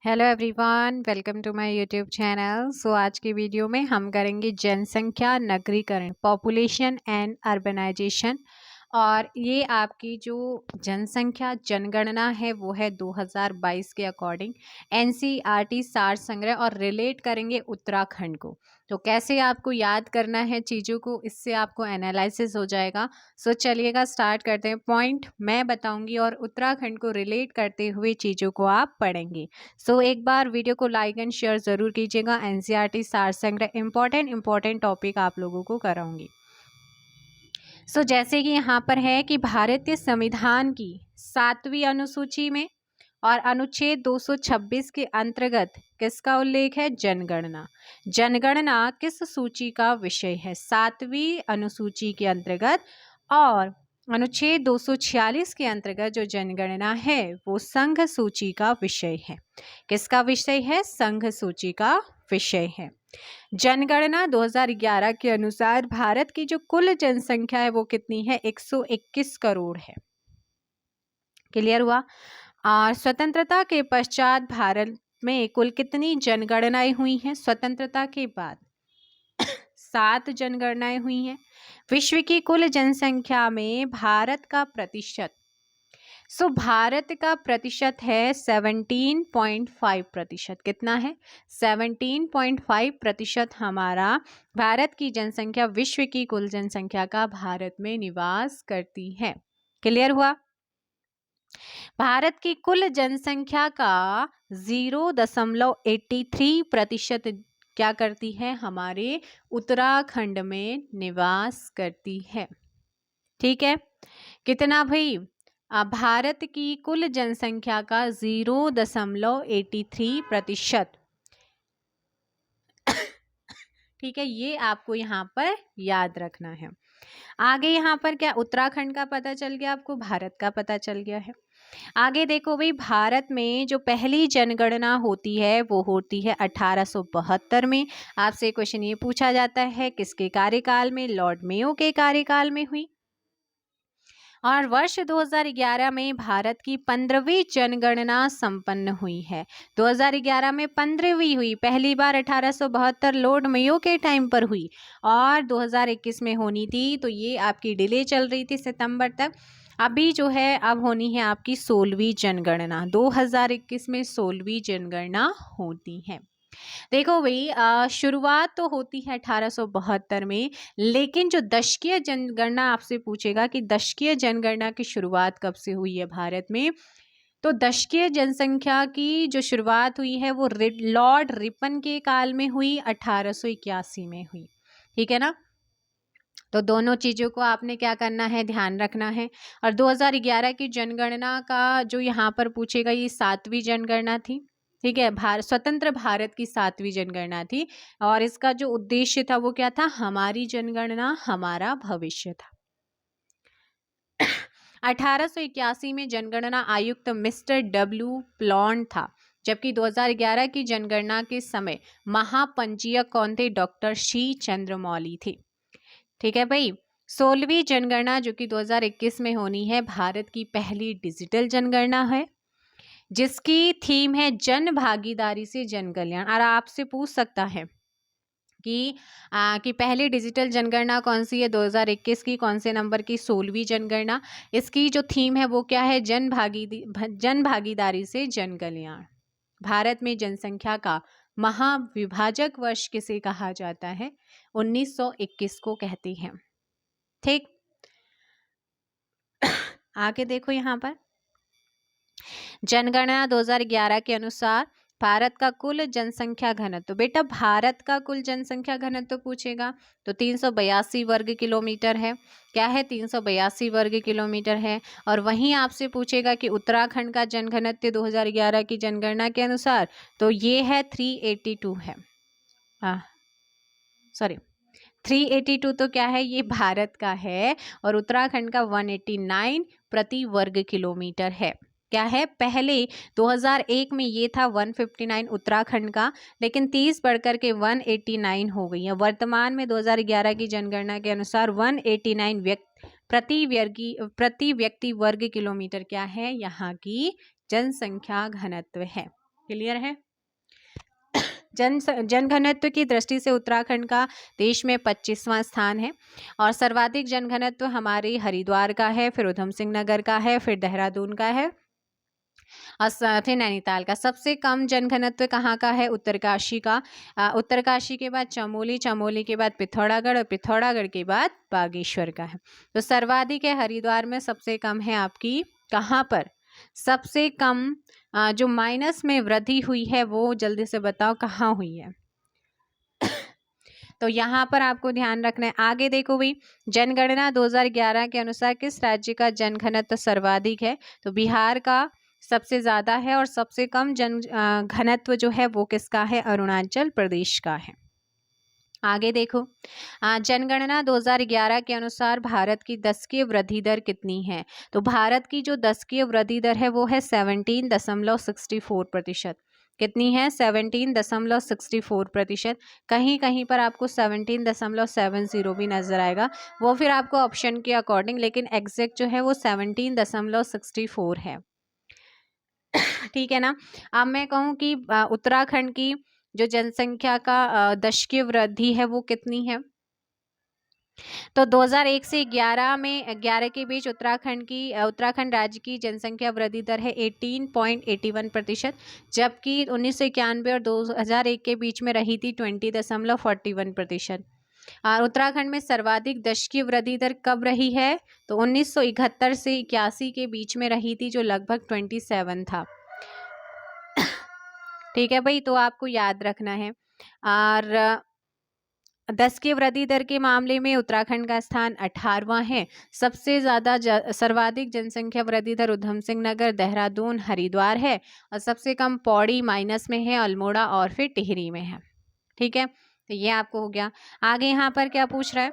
Hello everyone, welcome to my YouTube channel. आज की video में हम करेंगे जनसंख्या नगरीकरण, पॉपुलेशन एंड अर्बनाइजेशन। और ये आपकी जो जनसंख्या जनगणना है वो है 2022 के अकॉर्डिंग एनसीईआरटी सार संग्रह, और रिलेट करेंगे उत्तराखंड को। तो कैसे आपको याद करना है चीज़ों को, इससे आपको एनालिसिस हो जाएगा। चलिएगा स्टार्ट करते हैं। पॉइंट मैं बताऊंगी और उत्तराखंड को रिलेट करते हुए चीज़ों को आप पढ़ेंगे। एक बार वीडियो को लाइक एंड शेयर ज़रूर कीजिएगा। एनसीईआरटी सार संग्रह इंपॉर्टेंट टॉपिक आप लोगों को कराऊंगी। जैसे कि यहाँ पर है कि भारतीय संविधान की 7वीं अनुसूची में और अनुच्छेद 226 के अंतर्गत किसका उल्लेख है? जनगणना। जनगणना किस सूची का विषय है? 7वीं अनुसूची के अंतर्गत। और अनुच्छेद 246 के अंतर्गत जो जनगणना है वो संघ सूची का विषय है। किसका विषय है? संघ सूची का विषय है। जनगणना 2011 के अनुसार भारत की जो कुल जनसंख्या है वो कितनी है? 121 करोड़ है। क्लियर हुआ? और स्वतंत्रता के पश्चात भारत में कुल कितनी जनगणनाएं हुई हैं? स्वतंत्रता के बाद 7 जनगणनाएं हुई हैं। विश्व की कुल जनसंख्या में भारत का प्रतिशत, भारत का प्रतिशत है 17.5%। कितना है? 17.5% हमारा भारत की जनसंख्या विश्व की कुल जनसंख्या का भारत में निवास करती है। क्लियर हुआ? भारत की कुल जनसंख्या का 0.83% क्या करती है? हमारे उत्तराखंड में निवास करती है। ठीक है, कितना भाई? भारत की कुल जनसंख्या का 0.83%। ठीक है, ये आपको यहाँ पर याद रखना है। आगे यहाँ पर क्या उत्तराखंड का पता चल गया आपको, भारत का पता चल गया है। आगे देखो भाई, भारत में जो पहली जनगणना होती है वो होती है 1872 में। आपसे क्वेश्चन ये पूछा जाता है किसके कार्यकाल में? लॉर्ड मेयो के कार्यकाल में हुई। और वर्ष 2011 में भारत की 15वीं जनगणना संपन्न हुई है। 2011 में 15वीं हुई, पहली बार 1872 लॉर्ड मेयो के टाइम पर हुई और 2021 में होनी थी, तो ये आपकी डिले चल रही थी सितंबर तक। अभी जो है अब होनी है आपकी 16वीं जनगणना। 2021 में 16वीं जनगणना होती है। देखो भाई, शुरुआत तो होती है 1872 में, लेकिन जो दशकीय जनगणना आपसे पूछेगा कि दशकीय जनगणना की शुरुआत कब से हुई है भारत में, तो दशकीय जनसंख्या की जो शुरुआत हुई है वो लॉर्ड रिपन के काल में हुई, 1881 में हुई। ठीक है ना? तो दोनों चीज़ों को आपने क्या करना है? ध्यान रखना है। और 2011 की जनगणना का जो यहाँ पर पूछेगा, ये 7वीं जनगणना थी। ठीक है, स्वतंत्र भारत की 7वीं जनगणना थी और इसका जो उद्देश्य था वो क्या था? हमारी जनगणना हमारा भविष्य था। 1881 में जनगणना आयुक्त मिस्टर डब्ल्यू प्लॉन्ड था, जबकि 2011 की जनगणना के समय महापंजीयक कौन थे? डॉक्टर सी चंद्रमौली थे। ठीक है भाई, 16वीं जनगणना जो कि 2021 में होनी है, भारत की पहली डिजिटल जनगणना है जिसकी थीम है जन भागीदारी से जन कल्याण। और आपसे पूछ सकता है कि पहली डिजिटल जनगणना कौन सी है? 2021 की। कौन से नंबर की? 16वीं जनगणना। इसकी जो थीम है वो क्या है? जन भागीदारी से जन कल्याण। भारत में जनसंख्या का महाविभाजक वर्ष किसे कहा जाता है? 1921 को कहते हैं। ठीक, आगे देखो यहाँ पर जनगणना 2011 के अनुसार भारत का कुल जनसंख्या घनत्व। बेटा भारत का कुल जनसंख्या घनत्व पूछेगा तो 382 वर्ग किलोमीटर है। क्या है? 382 वर्ग किलोमीटर है। और वहीं आपसे पूछेगा कि उत्तराखंड का जनघनत्व 2011 की जनगणना के अनुसार, तो ये है 382 है। सॉरी, 382 तो क्या है? ये भारत का है और उत्तराखंड का 189 प्रति वर्ग किलोमीटर है। क्या है? पहले 2001 में ये था 159 उत्तराखंड का, लेकिन 30 बढ़कर के 189 हो गई है। वर्तमान में 2011 की जनगणना के अनुसार 189 प्रति व्यक्ति वर्ग किलोमीटर क्या है? यहाँ की जनसंख्या घनत्व है। क्लियर है। जनघनत्व की दृष्टि से उत्तराखंड का देश में 25वां स्थान है और सर्वाधिक जनघनत्व हमारे हरिद्वार का है, फिर उधम सिंह नगर का है, फिर देहरादून का है और फिर नैनीताल का। सबसे कम जनघनत्व कहाँ का है? उत्तरकाशी का। उत्तरकाशी के बाद चमोली, चमोली के बाद पिथौरागढ़ और पिथौरागढ़ के बाद बागेश्वर का है। तो सर्वाधिक है हरिद्वार में, सबसे कम है आपकी कहाँ पर? सबसे कम जो माइनस में वृद्धि हुई है वो जल्दी से बताओ कहाँ हुई है? तो यहाँ पर आपको ध्यान रखना है। आगे देखो भाई, जनगणना 2011 के अनुसार किस राज्य का जनघनत्व सर्वाधिक है? तो बिहार का सबसे ज्यादा है और सबसे कम जन घनत्व जो है वो किसका है? अरुणाचल प्रदेश का है। आगे देखो, जनगणना 2011 के अनुसार भारत की दशकीय वृद्धि दर कितनी है? तो भारत की जो दशकीय वृद्धि दर है वो है 17.64%। कितनी है? 17.64%। कहीं कहीं पर आपको 17.70 भी नजर आएगा, वो फिर आपको ऑप्शन के अकॉर्डिंग, लेकिन एग्जैक्ट जो है वो 17.64 है। ठीक है ना। अब मैं कहूँ कि उत्तराखंड की जो जनसंख्या का दशकीय वृद्धि है वो कितनी है? तो 2001 से 11 में 11 के बीच उत्तराखंड राज्य की जनसंख्या वृद्धि दर है 18.81%, जबकि 1991 और 2001 के बीच में रही थी 20.41%। और उत्तराखंड में सर्वाधिक दशकीय वृद्धि दर कब रही है? तो 1971 से 81 के बीच में रही थी, जो लगभग 27 था। ठीक है भाई, तो आपको याद रखना है। और दशकीय वृद्धि दर के मामले में उत्तराखंड का स्थान 18वां है। सबसे ज्यादा सर्वाधिक जनसंख्या वृद्धि दर उधम सिंह नगर, देहरादून, हरिद्वार है और सबसे कम पौड़ी माइनस में है, अल्मोड़ा और फिर टिहरी में है। ठीक है, तो ये आपको हो गया। आगे यहाँ पर क्या पूछ रहा है?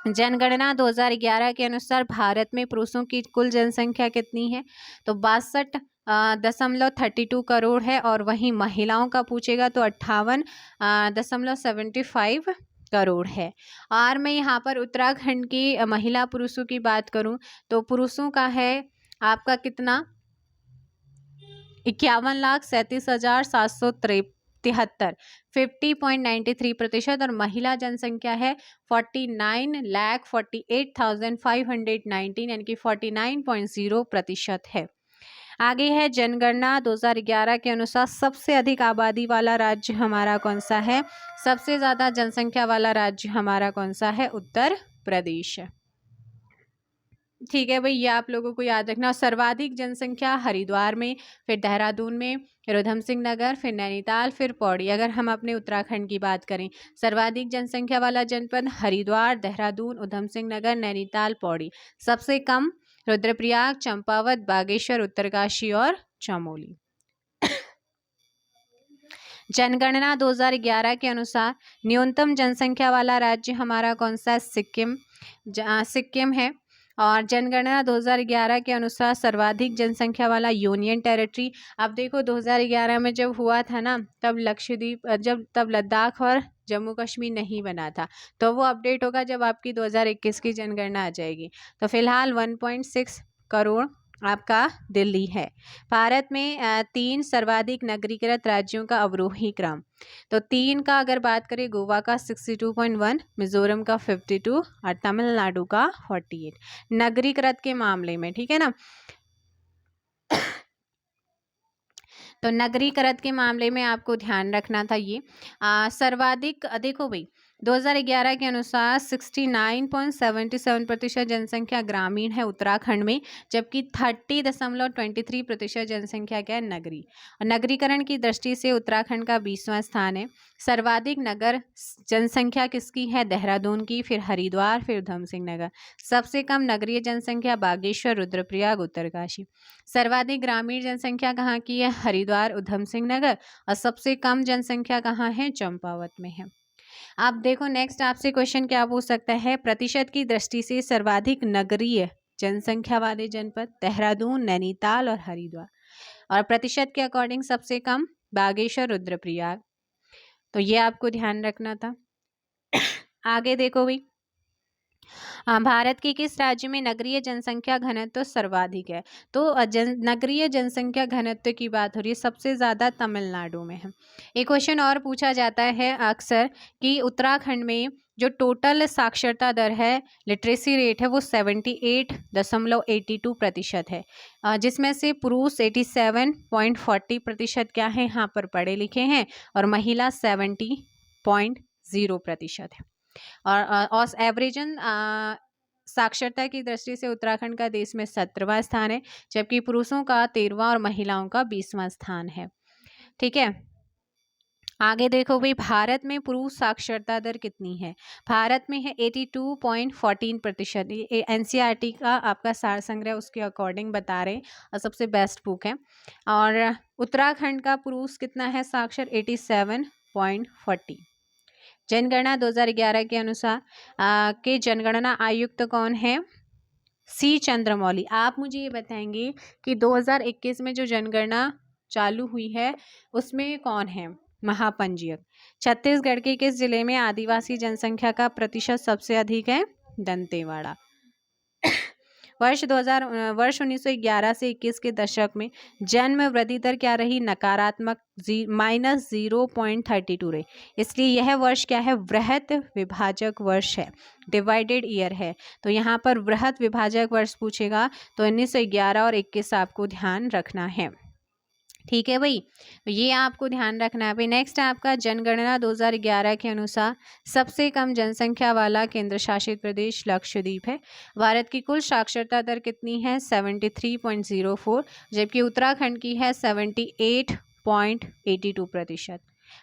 जनगणना 2011 के अनुसार भारत में पुरुषों की कुल जनसंख्या कितनी है? तो 62.32 करोड़ है और वहीं महिलाओं का पूछेगा तो 58.75 करोड़ है। और मैं यहाँ पर उत्तराखंड की महिला पुरुषों की बात करूँ तो पुरुषों का है आपका कितना? 51,37,773, 50.93%। और महिला जनसंख्या है 49,48,519 यानी कि 49.0% है। आगे है जनगणना 2011 के अनुसार सबसे अधिक आबादी वाला राज्य हमारा कौन सा है? सबसे ज्यादा जनसंख्या वाला राज्य हमारा कौन सा है? उत्तर प्रदेश। ठीक है भाई, ये आप लोगों को याद रखना। सर्वाधिक जनसंख्या हरिद्वार में, फिर देहरादून में, फिर उधम सिंह नगर, फिर नैनीताल, फिर पौड़ी। अगर हम अपने उत्तराखंड की बात करें, सर्वाधिक जनसंख्या वाला जनपद हरिद्वार, देहरादून, उधम सिंह नगर, नैनीताल, पौड़ी। सबसे कम रुद्रप्रयाग, चंपावत, बागेश्वर, उत्तरकाशी और चमोली। जनगणना 2011 के अनुसार न्यूनतम जनसंख्या वाला राज्य हमारा कौन सा है? सिक्किम। सिक्किम है। और जनगणना 2011 के अनुसार सर्वाधिक जनसंख्या वाला यूनियन टेरिटरी। अब देखो 2011 में जब हुआ था ना, तब लक्षद्वीप तब लद्दाख और जम्मू कश्मीर नहीं बना था, तो वो अपडेट होगा जब आपकी 2021 की जनगणना आ जाएगी। तो फिलहाल 1.6 करोड़ आपका दिल्ली है। भारत में 3 सर्वाधिक नगरीकृत राज्यों का अवरोही क्रम। तो 3 का अगर बात करें, गोवा का 62.1, मिजोरम का 52 और तमिलनाडु का 48 नगरीकृत के मामले में। ठीक है ना। तो नगरीकृत के मामले में आपको ध्यान रखना था ये। सर्वाधिक देखो भाई 2011 के अनुसार 69.77% जनसंख्या ग्रामीण है उत्तराखंड में, जबकि 30.23% जनसंख्या क्या है? नगरी। और नगरीकरण की दृष्टि से उत्तराखंड का 20वां स्थान है। सर्वाधिक नगर जनसंख्या किसकी है? देहरादून की, फिर हरिद्वार, फिर उधम सिंह नगर। सबसे कम नगरीय जनसंख्या बागेश्वर, रुद्रप्रयाग, उत्तरकाशी। सर्वाधिक ग्रामीण जनसंख्या कहाँ की है? हरिद्वार, उधम सिंह नगर। और सबसे कम जनसंख्या कहाँ है? चंपावत में है। आप देखो नेक्स्ट आपसे क्वेश्चन क्या पूछ सकता है? प्रतिशत की दृष्टि से सर्वाधिक नगरीय जनसंख्या वाले जनपद देहरादून, नैनीताल और हरिद्वार। और प्रतिशत के अकॉर्डिंग सबसे कम बागेश्वर, रुद्रप्रयाग। तो ये आपको ध्यान रखना था। आगे देखो भाई, भारत के किस राज्य में नगरीय जनसंख्या घनत्व सर्वाधिक है? तो नगरीय जनसंख्या घनत्व की बात हो रही है, सबसे ज़्यादा तमिलनाडु में है। एक क्वेश्चन और पूछा जाता है अक्सर कि उत्तराखंड में जो टोटल साक्षरता दर है, लिटरेसी रेट है, वो 78.82% है, जिसमें से पुरुष 87.40% क्या है, यहाँ पर पढ़े लिखे हैं, और महिला 70.0% है। और एवरेजन साक्षरता की दृष्टि से उत्तराखंड का देश में 17वां स्थान है, जबकि पुरुषों का 13वां और महिलाओं का 20वां स्थान है। ठीक है, आगे देखो भाई, भारत में पुरुष साक्षरता दर कितनी है? भारत में है 82.14%। ये NCERT का आपका सार संग्रह उसके अकॉर्डिंग बता रहे हैं, और सबसे बेस्ट बुक है। और उत्तराखंड का पुरुष कितना है साक्षर? 87.40। जनगणना 2011 के अनुसार के जनगणना आयुक्त कौन है? C चंद्रमौली। आप मुझे ये बताएंगे कि 2021 में जो जनगणना चालू हुई है उसमें कौन है महापंजीयक? छत्तीसगढ़ के किस जिले में आदिवासी जनसंख्या का प्रतिशत सबसे अधिक है? दंतेवाड़ा। वर्ष 1911 से 21 के दशक में जन्म वृद्धि दर क्या रही? नकारात्मक -0.32 रही। इसलिए यह वर्ष क्या है? वृहत विभाजक वर्ष है, डिवाइडेड ईयर है। तो यहाँ पर वृहत विभाजक वर्ष पूछेगा तो 1911 और 21 आपको ध्यान रखना है। ठीक है भाई, ये आपको ध्यान रखना है भाई। नेक्स्ट आपका जनगणना 2011 के अनुसार सबसे कम जनसंख्या वाला केंद्र शासित प्रदेश लक्षद्वीप है। भारत की कुल साक्षरता दर कितनी है? 73.04, जबकि उत्तराखंड की है 78.82%।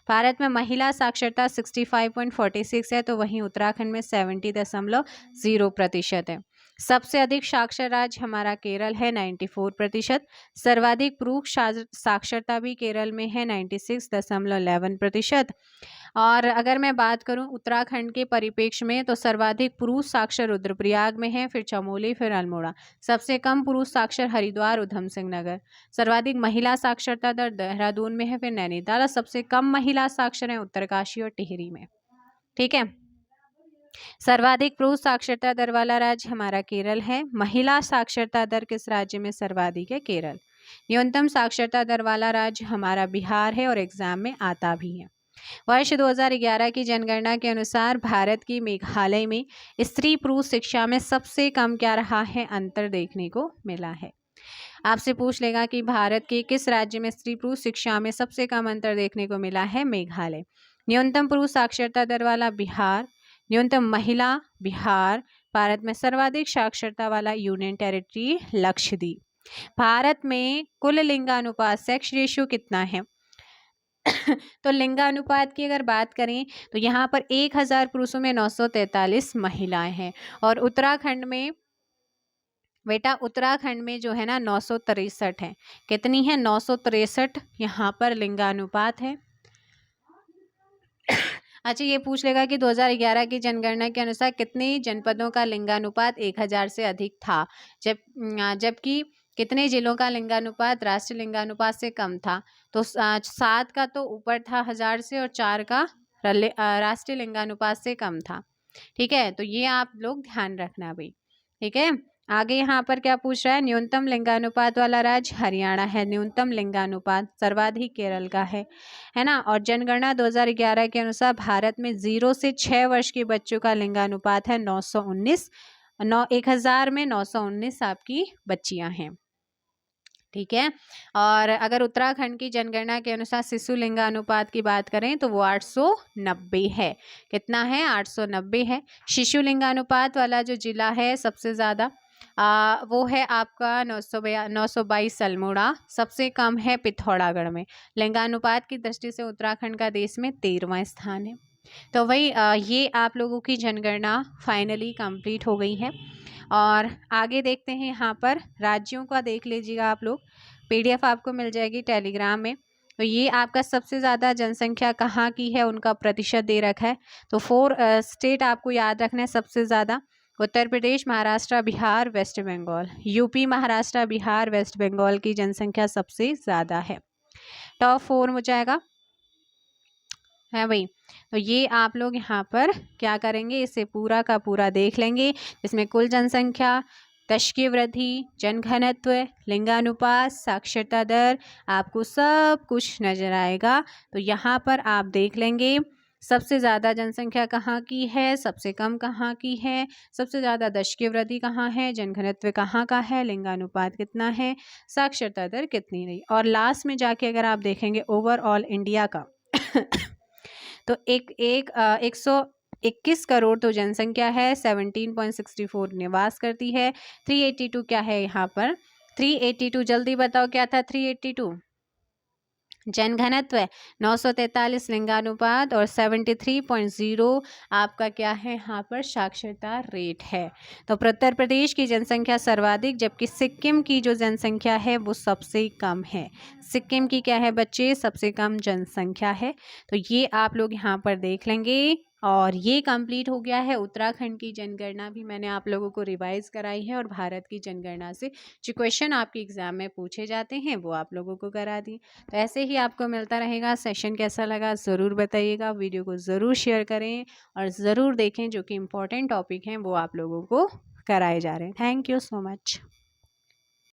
भारत में महिला साक्षरता 65.46 है, तो वहीं उत्तराखंड में 70.0% है। सबसे अधिक साक्षर राज्य हमारा केरल है 94%। सर्वाधिक पुरुष साक्षरता भी केरल में है 96.11%। और अगर मैं बात करूं उत्तराखंड के परिप्रेक्ष्य में, तो सर्वाधिक पुरुष साक्षर रुद्रप्रयाग में है, फिर चमोली, फिर अल्मोड़ा। सबसे कम पुरुष साक्षर हरिद्वार, उधम सिंह नगर। सर्वाधिक महिला साक्षरता दर देहरादून में है, फिर नैनीताल। और सबसे कम महिला साक्षर है उत्तरकाशी और टिहरी में। ठीक है, सर्वाधिक पुरुष साक्षरता दर वाला राज्य हमारा केरल है। महिला साक्षरता दर किस राज्य में सर्वाधिक है? केरल। न्यूनतम साक्षरता दर वाला राज्य हमारा बिहार है, और एग्जाम में आता भी है। वर्ष 2011 की जनगणना के अनुसार भारत की मेघालय में स्त्री पुरुष शिक्षा में सबसे कम क्या रहा है? अंतर देखने को मिला है। आपसे पूछ लेगा कि भारत के किस राज्य में स्त्री पुरुष शिक्षा में सबसे कम अंतर देखने को मिला है? मेघालय। न्यूनतम पुरुष साक्षरता दर वाला बिहार, न्यूनतम महिला बिहार। भारत में सर्वाधिक साक्षरता वाला यूनियन टेरिटरी लक्षद्वीप। भारत में कुल लिंगानुपात सेक्स रेशियो कितना है? तो लिंगानुपात की अगर बात करें तो यहाँ पर 1000 पुरुषों में 943 महिलाएं हैं। और उत्तराखंड में बेटा, उत्तराखंड में जो है ना 963 है। कितनी है? 963 यहाँ पर लिंगानुपात है। अच्छा, ये पूछ लेगा कि 2011 की जनगणना के अनुसार कितने जनपदों का लिंगानुपात 1000 से अधिक था, जबकि कितने जिलों का लिंगानुपात राष्ट्रीय लिंगानुपात से कम था? तो 7 का तो ऊपर था 1000 से, और 4 का राष्ट्रीय लिंगानुपात से कम था। ठीक है, तो ये आप लोग ध्यान रखना भाई। ठीक है, आगे यहाँ पर क्या पूछ रहा है? न्यूनतम लिंगानुपात वाला राज्य हरियाणा है। न्यूनतम लिंगानुपात सर्वाधिक केरल का है ना। और जनगणना 2011 के अनुसार भारत में 0 से 6 वर्ष के बच्चों का लिंगानुपात है 919। 1000 में 919 आपकी बच्चियां हैं। ठीक है, और अगर उत्तराखंड की जनगणना के अनुसार शिशु लिंगानुपात की बात करें तो वो 890 है। कितना है? 890 है। शिशु लिंगानुपात वाला जो जिला है सबसे ज़्यादा वो है आपका 922 अल्मोड़ा। सबसे कम है पिथौरागढ़ में। लिंगानुपात की दृष्टि से उत्तराखंड का देश में 13वां स्थान है। तो वही ये आप लोगों की जनगणना फाइनली कंप्लीट हो गई है। और आगे देखते हैं, यहाँ पर राज्यों का देख लीजिएगा आप लोग। PDF आपको मिल जाएगी टेलीग्राम में। तो ये आपका सबसे ज़्यादा जनसंख्या कहाँ की है उनका प्रतिशत दे रखा है। तो 4 स्टेट आपको याद रखना है सबसे ज़्यादा: Uttar Pradesh, Maharashtra, Bihar, West Bengal. UP, Maharashtra, Bihar, West Bengal की जनसंख्या सबसे ज़्यादा है। टॉप 4 हो जाएगा। है भाई। तो ये आप लोग यहाँ पर क्या करेंगे, इसे पूरा का पूरा देख लेंगे। इसमें कुल जनसंख्या, दशकीय वृद्धि, जनघनत्व, लिंगानुपात, साक्षरता दर, आपको सब कुछ नजर आएगा। तो यहाँ पर आप देख लेंगे सबसे ज़्यादा जनसंख्या कहाँ की है, सबसे कम कहाँ की है, सबसे ज़्यादा दशकीय वृद्धि कहाँ है, जनघनत्व कहाँ का है, लिंगानुपात कितना है, साक्षरता दर कितनी रही। और लास्ट में जाके अगर आप देखेंगे ओवरऑल इंडिया का तो 121 करोड़ तो जनसंख्या है, 17.64 निवास करती है। 382 क्या है यहाँ पर, 382 जल्दी बताओ क्या था 382, जनघनत्व 943, लिंगानुपात और 73.0 आपका क्या है यहाँ पर साक्षरता रेट है। तो उत्तर प्रदेश की जनसंख्या सर्वाधिक, जबकि सिक्किम की जो जनसंख्या है वो सबसे कम है। सिक्किम की क्या है बच्चे, सबसे कम जनसंख्या है। तो ये आप लोग यहाँ पर देख लेंगे। और ये कंप्लीट हो गया है उत्तराखंड की जनगणना भी मैंने आप लोगों को रिवाइज कराई है, और भारत की जनगणना से जो क्वेश्चन आपके एग्जाम में पूछे जाते हैं वो आप लोगों को करा दी। तो ऐसे ही आपको मिलता रहेगा। सेशन कैसा लगा ज़रूर बताइएगा, वीडियो को ज़रूर शेयर करें और ज़रूर देखें, जो कि इम्पोर्टेंट टॉपिक हैं वो आप लोगों को कराए जा रहे हैं। Thank you so much.